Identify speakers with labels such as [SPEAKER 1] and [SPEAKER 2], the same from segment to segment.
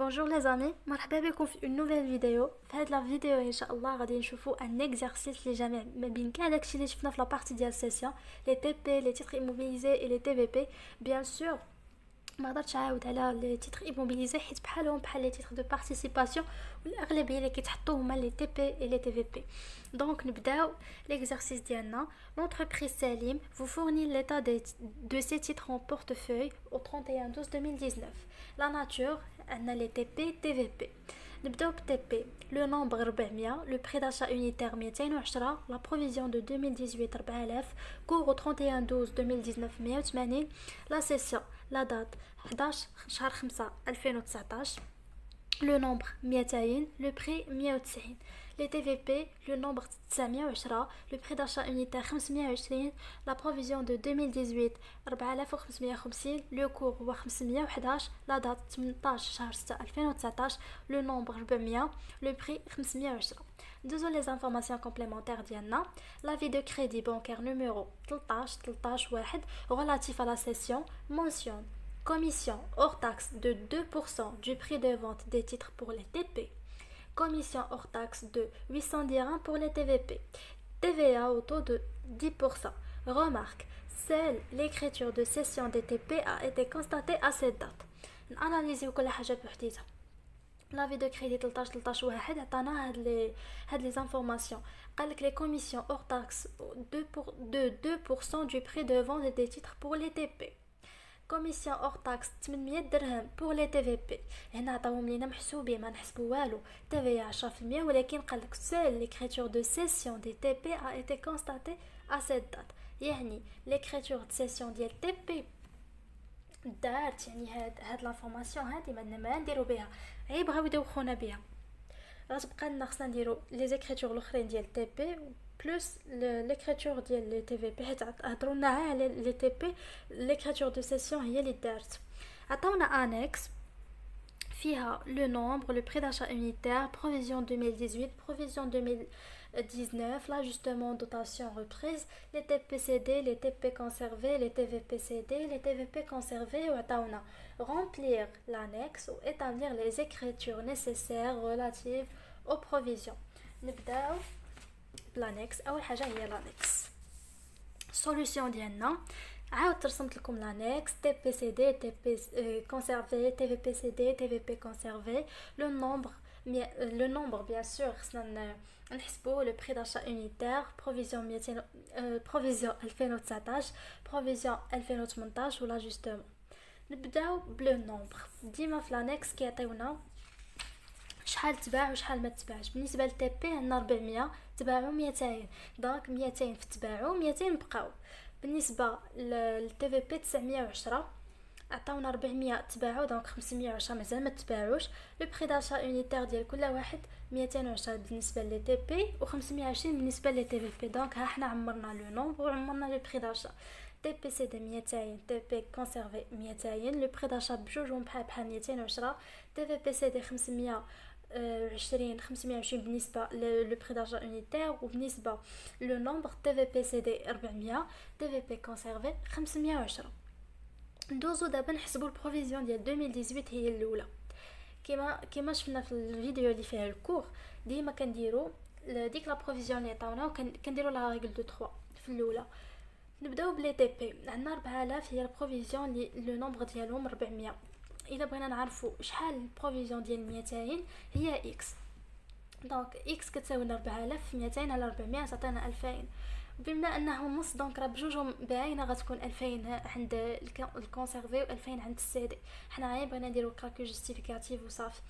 [SPEAKER 1] Bonjour les amis, مرحبا بكم في une nouvelle vidéo. في هاد لا فيديو ان شاء الله غادي نشوفوا ان اكزرسيس اللي جامع ما بين كاع داكشي اللي شفنا في لا بارتي ديال السيسيون لي تي بي لي تيتر ايموبيليزي اي لي تي في بي. بيان سور ما قدرتش نعاود على لي تيتر ايموبيليزي حيت بحالهم بحال لي تيتر دو بارتيسيباسيون والاغلبيه اللي كيتحطوا هما لي تي بي اي لي تي في بي. دونك نبداو l'exercice ديالنا. L'entreprise Salim vous fournit l'état de ses titres en portefeuille au 31/12/2019. La nature, on a les TP, TVP. نبداو TP. Le nombre 400, le prix d'achat unitaire 210, la provision de 2018 4000, cours au 31/12/2019 180, la session, la date 11 شهر 5 2019, le nombre 200, le prix 190. Les TVP, le nombre 910, le prix d'achat unitaire 520, la provision de 2018 4550, le cours 511, la date 18 شهر 6 2019, le nombre 400, le prix 510. Deux les informations complémentaires d'Yanna. L'avis de crédit bancaire numéro 13 relatif à la cession mentionne commission hors taxe de 2% du prix de vente des titres pour les TP. Commission hors taxe de 800 dirhams pour les TVP. TVA au taux de 10%. Remarque, seule l'écriture de cession des TP a été constatée à cette date. Analysez كل حاجة بوحديتها. L'avis de crédit 13 واحد عطانا هاد les informations. قال لك les commissions hors taxe de 2% du prix de vente des titres pour les TP. Commission hors taxe 800 درهم pour les TVP. هنا عطاوهم لينا محسوبين ما نحسبوا والو TVA 10% ولكن قال لك seule l'écriture de cession des TP a été constatée à cette date. يعني l'écriture de cession ديال TP دارت يعني هاد لافورماسيون هادي ما نديرو بها عيب بغاو يدوخونا بها. غتبقى لنا خصنا نديرو لي زيكريتور الاخرين ديال تي بي بلس ليكريتور ديال لي تي في بي حيت هضروا لنا على لي تي بي. ليكريتور دو سيسيون هي اللي دارت. عطاونا انكس فيها لو نومبر لو بري داشا unitaire, provision 2018, provision 2019, l'ajustement dotation reprise, les TPCD, les TP conservés, les TVPCD, les TVP conservés. وعطاونا remplir l'annexe ou établir les écritures nécessaires relatives aux provisions. نبداو l'annexe. اول حاجه هي l'annexe. solution ديالنا عاود رسمت لكم l'annexe TPCD, TP conservé, TVPCD, TVP conservé. Le nombre bien sûr خصنا نحسبوا le prix d'achat unitaire, provision 2019, provision 2018 و l'ajustement. نبداو بلو نومبر. ديما في l'annexe كيعطيونا شحال تباع وشحال ما تباعش. بالنسبه للتي بي عندنا 400 تباعوا 200 دونك 200 في تباعوا 200 بقاو. بالنسبه للتي في بي 910 عطاونا 400 تباعوا دونك 510 مازال ما تباعوش. لو بري داشا يونيتير ديال كل واحد 210 بالنسبه لي تي بي و520 بالنسبه لي تي في بي. دونك ها حنا عمرنا لو نومبر وعمرنا لو بري داشا. تي بي سي دي 200, تي بي كونسيرفي 200, لو بري داشا بجوجهم بحال 210, تي في بي سي دي 520 بالنسبه لو بري داشا يونيتير وبالنسبه لو نومبر تي في بي سي دي 400, تي في بي كونسيرفي 510. ندوزو دابا نحسبوا البروفيزيون ديال 2018 هي الاولى. كيما شفنا في الفيديو اللي فيها الكور ديما كنديروا ديك لا بروفيزيون اللي عطاونا وكنديروا لا ريغل دو 3 في الاولى. نبداو بلي تي بي. عندنا 4000 هي البروفيزيون اللي لو نومبر ديالهم 400. الا بغينا نعرفوا شحال البروفيزيون ديال 200 هي اكس. دونك اكس كتساوي 4000 في 200 على 400 تعطينا 2000. بما انهم نص دونك راه بجوجهم باينه غتكون 2000 عند الكونسيرفي و2000 عند السي دي. حنا غير بغينا نديرو الكالكول جوستيفيكاتيف وصافي.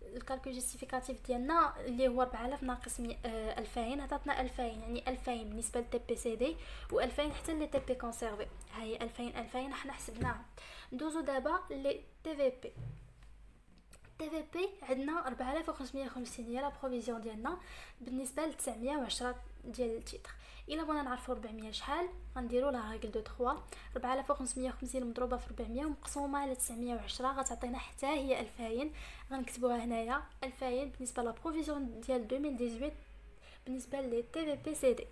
[SPEAKER 1] الكالكول جوستيفيكاتيف ديالنا اللي هو 4000 ناقص 2000 عطاتنا 2000 يعني 2000 بالنسبه للتي بي سي دي و2000 حتى للتي بي كونسيرفي. هاي 2000 حنا حسبناها. ندوزو دابا لي تي في بي. تي في بي عندنا 4550 هي لا بروفيزيون ديالنا بالنسبه ل 910 ديال التيتر. الا بغينا نعرفوا 400 شحال غنديروا لا ريغل دو 3. 4550 مضروبه في 400 ومقسومه على 910 غتعطينا حتى هي 2000. غنكتبوها هنايا 2000 بالنسبه لا بروفيزيون ديال 2018 بالنسبه لي تي في بي سي دي.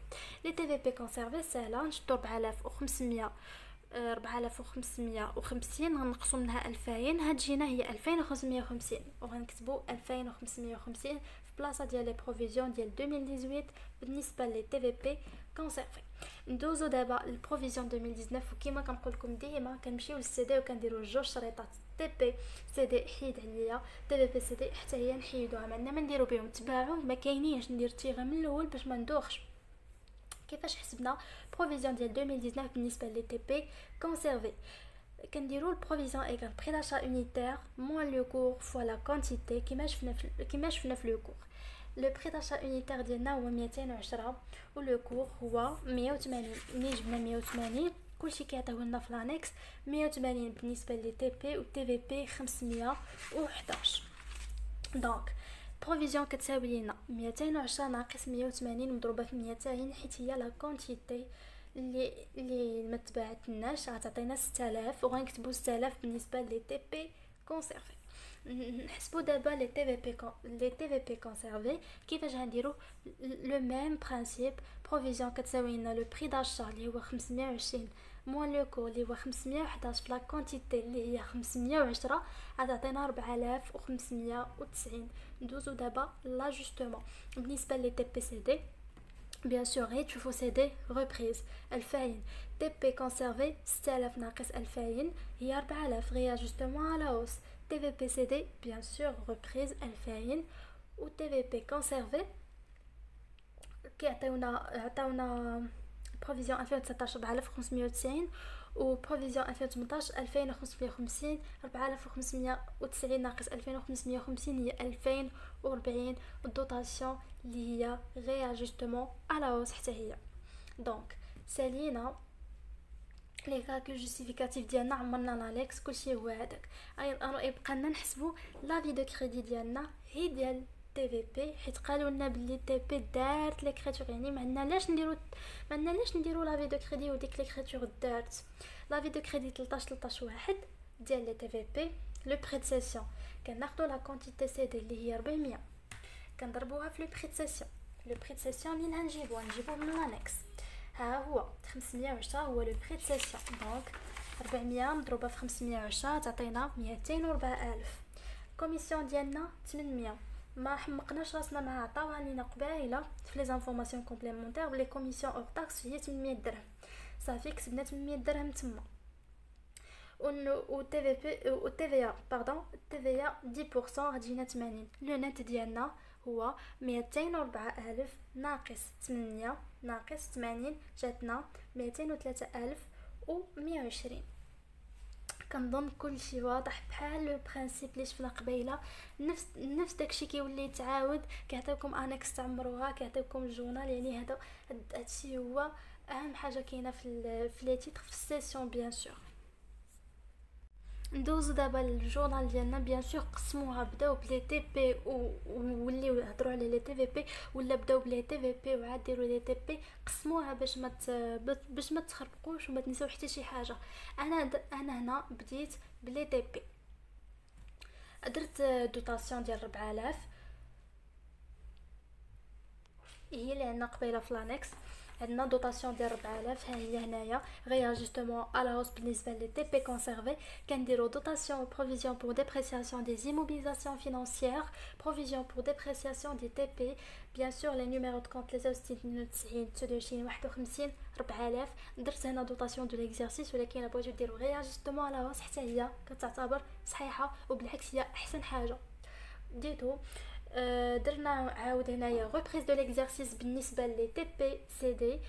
[SPEAKER 1] لي تي في بي كونسيرفي ساهله. نشدو 4500 4550 غنقصوا منها 2000 هتجينا هي 2550 وغنكتبوا 2550 في بلاصه ديال لي بروفيزيون ديال 2018 بالنسبه لي تي في بي كونسيرفي. ندوزو دابا البروفيزيون 2019 وكيما كنقول لكم ديما كنمشيو للسي دي وكنديروا جوج شريطات تي بي سي دي حيد عليا تي في بي سي دي حتى هي نحيدوها ما عندنا ما نديرو بهم تباعوا ما كاينينش ندير تيغا من الاول باش ما ندوخش. كيفاش حسبنا بروفيزيون ديال 2019 بالنسبه لي تي بي كونسيرفي كنديروا البروفيزيون ايغال بري داشا يونيتير موان لو كور فوا لا كونتيتي كيما شفنا في لو كور. لو بري داشا يونيتير ديالنا هو 210 و لو كور هو 180. ملي جبنا 180 كلشي كيعطيو لنا في لانكس 180 بالنسبه لي تي بي و تي في بي 511. دونك بروفيزيون كتساوي لنا 210 ناقص 180 مضروبه في 200 حيت هي لا كونتيتي اللي ما تباعتناش غتعطينا 6000 وغنكتبوا 6000 بالنسبه لي تي بي كونسيرفي. نحسبوا دابا لي تي في بي كونسيرفي كيفاش غنديروا لو ميم برينسيپ. بروفيزيون كتساوي لنا لو بري داشا اللي هو 520 موان لو كور اللي هو 511 في لا كونتيتي اللي هي 510 غتعطينا 4590. ندوزو دابا لاجوستمون بالنسبه لي تي بي سي دي. بيان سور غير تشوفوا سي دي ريبريز 2000 تي بي كونسيرفي 6000 ناقص 2000 هي 4000 غير اجوستمون على هوس. تي في بي سي دي بيان سور ريبريز 2000 و تي في بي كونسيرفي عطاونا بروفيزيون 2019 4590 و بروفيزيون 2018 2550 4590 ناقص 2550 هي 2040 والدوطاسيون اللي هي غير اجوستمون على هوس حتى هي. دونك سالينا لي كالكول جوستيفيكاتيف ديالنا عمرنا لاليكس كلشي هو هذاك. يبقى لنا نحسبوا لافي دو كريدي ديالنا هي ديال تي في بي حيت قالوا لنا بلي تي بي دارت ليكريتور يعني ما عندنا لاش نديرو لافي دو كريدي وديك ليكريتور دارت. لافي دو كريدي 13 واحد ديال لي تي في بي لو بري دو سيسيون كناخذوا لا كونتيتي سي دي اللي هي 400 كنضربوها في لو بري دو سيسيون. لو بري دو سيسيون منين غنجيبوه من لانكس ها هو 510 هو لو بري دو سيسيون. دونك 400 مضروبه في 510 تعطينا 204000. كوميسيون ديالنا 800 ما حمقناش راسنا مع عطاوها لينا قبايله في لي انفورماسيون كومبليمونتير بلي كوميسيون اور تاكس هي 800 درهم صافي كسبنا 800 درهم تما. و تي في بي و تي في باردون تي في 10% غتجينا 80. لو نت ديالنا هو 204000 ناقص 800 ناقص 80 جاتنا 203120. كنظن كلشي واضح بحال لو برينسيپ اللي شفنا قبيله. نفس داكشي كيولي يتعاود كيعطيوكم انكس تعمروها كيعطيوكم الجورنال يعني هادشي هو اهم حاجه كاينه في لي تيتر في السيسيون. بيان سور ندوزو دابا الجورنال ديالنا. بيان سور قسموها بداو بلي تي بي ووليو يهضروا على لي تي في بي ولا بداو بلي تي في بي وعاد ديروا لي تي بي. قسموها باش ما تخربقوش وما تنساو حتى شي حاجه. انا هنا بديت بلي تي بي درت دوطاسيون ديال 4000 هي اللي عندنا قبيله في لانكس. عندنا دوطاسيون ديال 4000 ها هي هنايا غير جوستومون على هوس بالنسبه لي تي بي كونسيرفي. كنديروا دوطاسيون و بروفيزيون بور ديبريسياسيون دي immobilisations financières بروفيزيون بور ديبريسياسيون دي تي بي. بيان سور لي نيميرو دو كونط 63 29 51 4000. درت هنا دوطاسيون دو ليكزارسيس ولكن بغيتو ديروا غير جوستومون على هوس حتى هي كتعتبر صحيحه وبالعكس هي احسن حاجه ديتو. درنا عاود هنايا reprise de l'exercice بالنسبه لي تي بي سي دي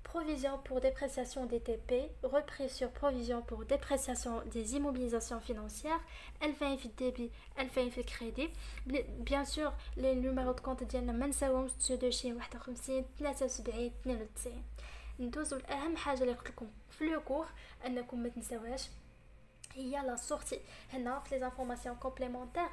[SPEAKER 1] provision pour dépréciation des TP reprise sur provision pour dépréciation des immobilisations financières 2000 في الديبي 2000 في الكريدي. بيان سور لي نيميرو دو كونط ديالنا ما نساوهمش 29 51 73 92. ندوزو لاهم حاجه اللي قلت لكم في لو كور انكم ما تنساوهاش هي لا سورتي. هنا في لي انفورماسيون كومبليمونتير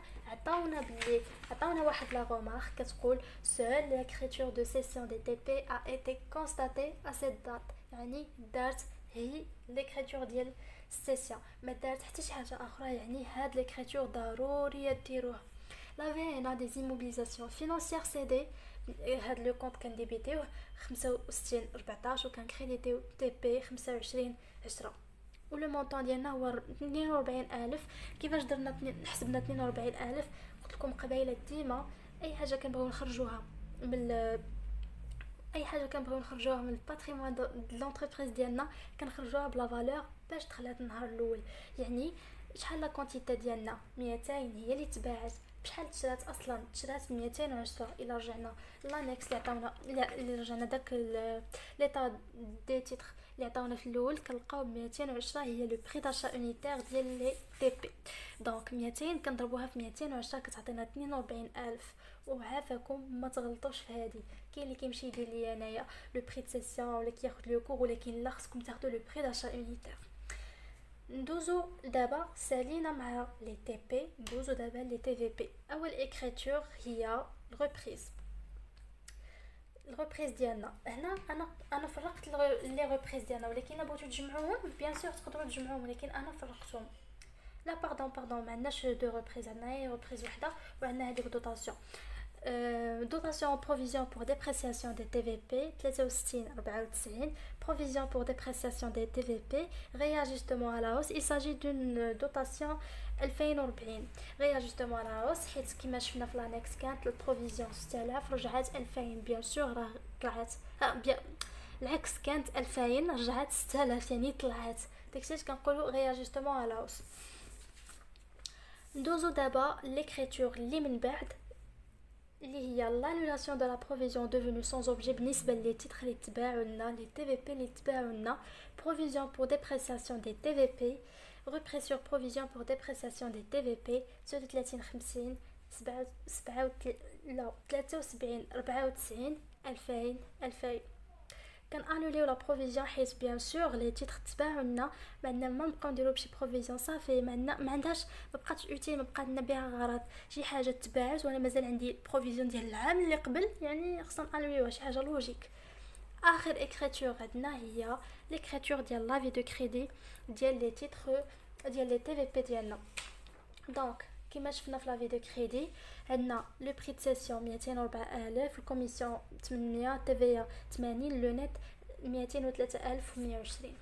[SPEAKER 1] عطاونا واحد لا رومارك كتقول seule l'écriture de cession des TP a été constatée à cette date يعني دارت هي l'écriture ديال السيسيون ما دارت حتى شي حاجه اخرى يعني هاد l'écriture ضروري ديروها. لا في هنا دي immobilisations financières CD هاد لو كونط كنديبيتيوه 65 14 وكان كريديتيو تي بي 25 10 ولو مونطون ديالنا هو 42000. كيفاش درنا حسبنا 42000؟ قلت لكم قبيله ديما اي حاجه كنبغيو نخرجوها من من الباتريمون دو لونتربريز ديالنا كنخرجوها بلا فالور باش دخلات النهار الاول. يعني شحال لا كونتيتي ديالنا 200 هي اللي تباعت، بشحال تشرات اصلا؟ تشرات 210. الا رجعنا لانكس اللي عطاونا، الا رجعنا داك ليطا دي تيتر اللي عطاونا في الاول، كنلقاو 210 هي لو بري داشا اونيتير ديال لي تي بي. دونك 200 كنضربوها في 210 كتعطينا 42000. وعافاكم ما تغلطوش في هذه. كاين اللي كيمشي يدير لي انايا لو بري دو سيسيون ولا كياخذ لو كور، ولكن لا، خصكم تاخذوا لو بري داشا اونيتير. ندوزو دابا سالينا مع لي تي بي، ندوزو دابا لي تي في بي. اول اكريتور هي الريبريز ديالنا. هنا انا فرقت لي ريبريز ديالنا، ولكن بغيتو تجمعوهم بيان سور تقدروا تجمعوهم، ولكن انا فرقتهم. لا باردون ما عندناش دو ريبريز، عندنا ريبريز وحده وعندنا هذيك دوطاسيون. Dotation en provision pour dépréciation des TVP 63-94, provision pour dépréciation des TVP, réajustement à la hausse. Il s'agit d'une dotation 2040. réajustement à la hausse حيت كما شفنا في l'annexe كانت البروفيزيون 6000 رجعت 2000 بيان سور راه طلعت بيان العكس، كانت 2000 رجعت 6000 يعني طلعت. داكشي كنقولوا réajustement à la hausse. ندوزو دابا l'écriture اللي من بعد اللي هي l'annulation de la provision devenue sans objet بالنسبة لي تيتر اللي تباعوا لنا، لي TVP اللي تباعوا لنا. provision pour dépréciation des TVP, repris sur provision pour dépréciation des TVP 33 50 73 94 2000. كنانوليو لا بروفيزيون حيت بيان سور لي تيتر تباعوا لنا، ما عندنا ما نبقاو نديرو بشي بروفيزيون صافي، ما عندهاش، ما بقاتش اوتيل، ما بقى لنا بها غرض. شي حاجه تباعت وانا مازال عندي بروفيزيون ديال العام اللي قبل، يعني خصنا نانوليوها، شي حاجه لوجيك. اخر اكريتور عندنا هي ليكريتور ديال لافي دو كريدي ديال لي تيتر ديال لي تي في بي ديالنا. دونك كما شفنا في لافي دو كريدي عندنا لو بري دو سيسيون 204000، الكوميسيون 800، تي في 80، لو نت 203120.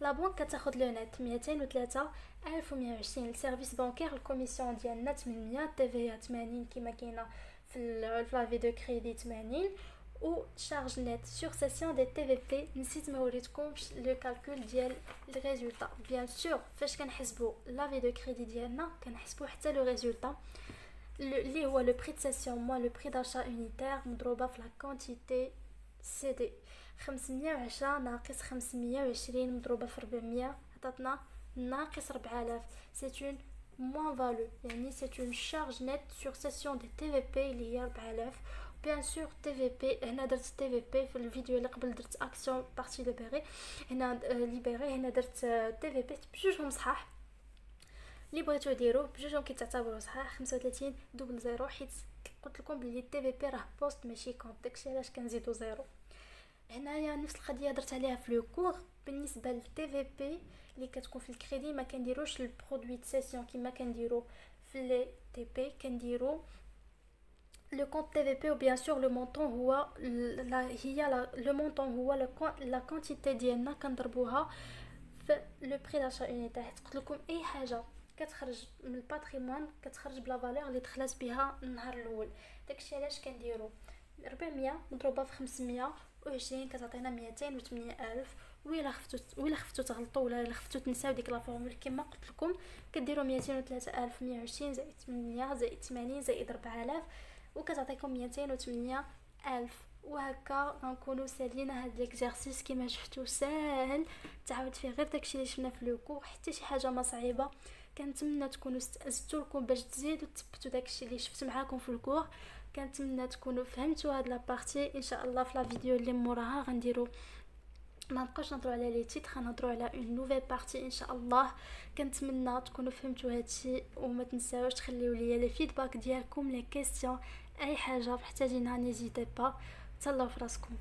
[SPEAKER 1] لا بنك كتاخذ لو نت 203120. السيرفيس بانكير الكوميسيون ديالنا 800، تي في 80 كما كاينه في لافي دو كريدي 80. و charge net sur session des TVP. نسيت ما وريتكمش لو كالكول ديال الريزولطا. بيان سور فاش كنحسبوا لافي دو كريدي ديالنا كنحسبوا حتى لو ريزولطا اللي هو لو بري دو سيسيون موا لو بري داشا اونيتير مضروبه في لا كونتيتي سي دي. 510 ناقص 520 مضروبه في 400 عطاتنا ناقص 4000. سي اون moins value، يعني سي اون charge net sur session des TVP اللي هي 4000. بيان سور تي في بي، هنا درت تي في بي في الفيديو اللي قبل درت اكسيون بارتي ليبري، هنا ليبري، هنا درت تي في بي بجوجهم صحاح. اللي بغيتو ديروا بجوجهم كيتعتبروا صحاح. 35 دوبل زيرو، حيت قلت لكم بلي تي في بي راه بوست ماشي كونط، داكشي علاش كنزيدو زيرو. هنايا نفس القضيه درت عليها في لو كور. بالنسبه للتي في بي اللي كتكون في الكريدي ما كنديروش البرودوي دو سيسيون كما كنديرو في لي تي بي، كنديرو le compte TVP ou bien sûr le montant هو le montant هو la quantité ديالنا كنضربوها في لو بري داشا اونيتير. حيت قلت لكم اي حاجه كتخرج من الباتريمون كتخرج بلا فالور اللي دخلت بها النهار الاول. داكشي علاش كنديرو 400 مضروبه في 520 كتعطينا 208000. وإلا خفتو تغلطوا ولا الا خفتو تنساو ديك لا فورمول كما قلت لكم كديروا 203120 زائد 800 زائد 80 زائد 4000 وكتعطيكم 208000. وهكا غنكونوا سالينا هاد ليكزارسيس. كما شفتوا ساهل، تعاود فيه غير داكشي اللي شفنا في لو كور، حتى شي حاجه ما صعيبه. كنتمنى تكونوا استأذتوا لكم باش تزيدوا تثبتوا داكشي اللي شفت معاكم في الكور. كنتمنى تكونوا فهمتوا هاد لابارتي. ان شاء الله في لا فيديو اللي موراها غنديروا ما نبقاوش نهضروا على لي تيتر، غنهضروا على اون نوفيل بارتي ان شاء الله. كنتمنى تكونوا فهمتوا هادشي، وما تنساوش تخليو لي لي فيدباك ديالكم، لي كيسيون، اي حاجه محتاجينها نيزيتي با. تهلاو فراسكم.